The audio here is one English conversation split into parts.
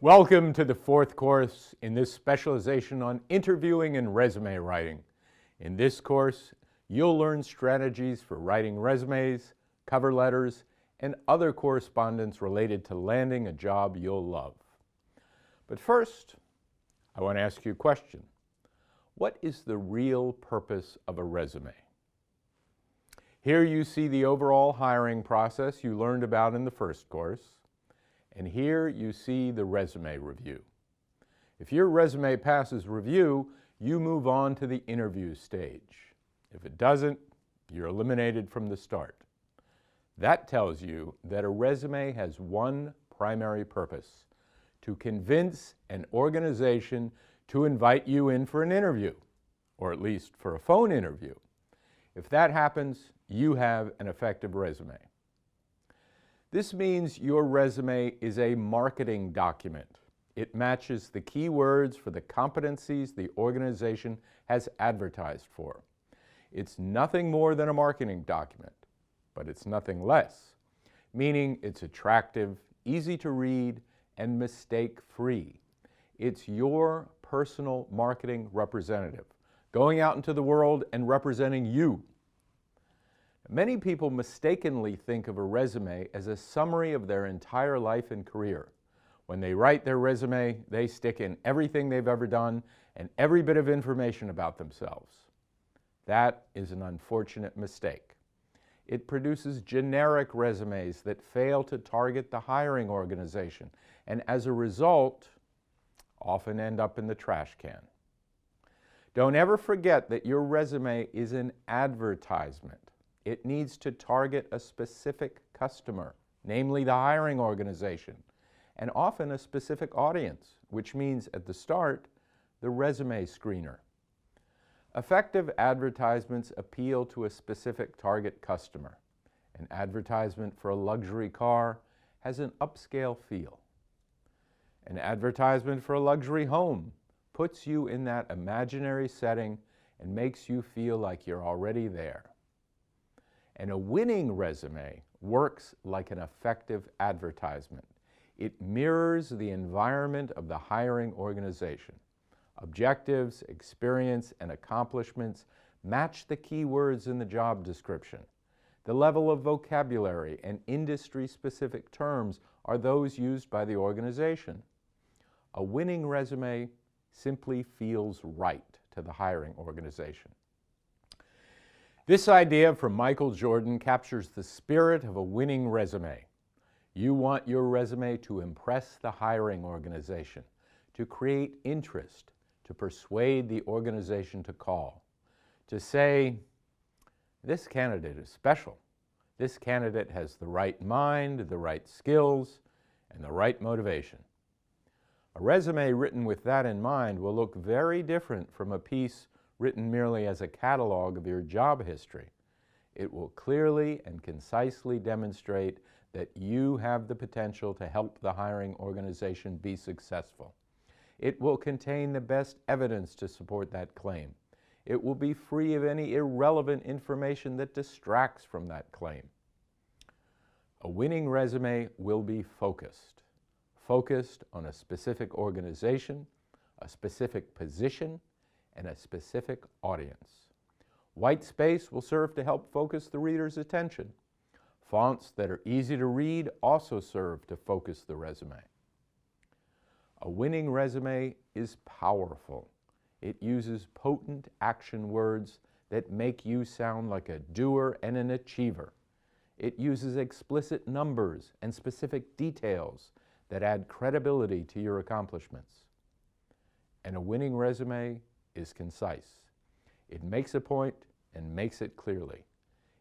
Welcome to the fourth course in this specialization on interviewing and resume writing. In this course, you'll learn strategies for writing resumes, cover letters, and other correspondence related to landing a job you'll love. But first, I want to ask you a question. What is the real purpose of a resume? Here you see the overall hiring process you learned about in the first course. And here you see the resume review. If your resume passes review, you move on to the interview stage. If it doesn't, you're eliminated from the start. That tells you that a resume has one primary purpose: to convince an organization to invite you in for an interview, or at least for a phone interview. If that happens, you have an effective resume. This means your resume is a marketing document. It matches the key words for the competencies the organization has advertised for. It's nothing more than a marketing document, but it's nothing less, meaning it's attractive, easy to read, and mistake-free. It's your personal marketing representative, going out into the world and representing you. Many people mistakenly think of a resume as a summary of their entire life and career. When they write their resume, they stick in everything they've ever done and every bit of information about themselves. That is an unfortunate mistake. It produces generic resumes that fail to target the hiring organization, and as a result, often end up in the trash can. Don't ever forget that your resume is an advertisement. It needs to target a specific customer, namely the hiring organization, and often a specific audience, which means at the start, the resume screener. Effective advertisements appeal to a specific target customer. An advertisement for a luxury car has an upscale feel. An advertisement for a luxury home puts you in that imaginary setting and makes you feel like you're already there. And a winning resume works like an effective advertisement. It mirrors the environment of the hiring organization. Objectives, experience, and accomplishments match the key words in the job description. The level of vocabulary and industry-specific terms are those used by the organization. A winning resume simply feels right to the hiring organization. This idea from Michael Jordan captures the spirit of a winning resume. You want your resume to impress the hiring organization, to create interest, to persuade the organization to call, to say, this candidate is special. This candidate has the right mind, the right skills, and the right motivation. A resume written with that in mind will look very different from a piece written merely as a catalog of your job history. It will clearly and concisely demonstrate that you have the potential to help the hiring organization be successful. It will contain the best evidence to support that claim. It will be free of any irrelevant information that distracts from that claim. A winning resume will be focused on a specific organization, a specific position, and a specific audience. White space will serve to help focus the reader's attention. Fonts that are easy to read also serve to focus the resume. A winning resume is powerful. It uses potent action words that make you sound like a doer and an achiever. It uses explicit numbers and specific details that add credibility to your accomplishments. And a winning resume is concise. It makes a point and makes it clearly.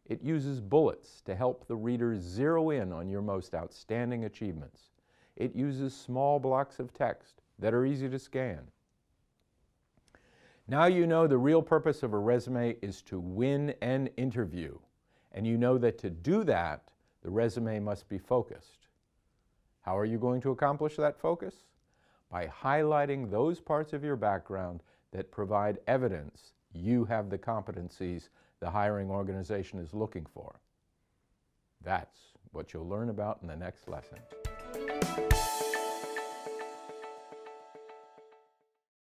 It uses bullets to help the reader zero in on your most outstanding achievements. It uses small blocks of text that are easy to scan. Now you know the real purpose of a resume is to win an interview, and you know that to do that, the resume must be focused. How are you going to accomplish that focus? By highlighting those parts of your background that provide evidence you have the competencies the hiring organization is looking for. That's what you'll learn about in the next lesson.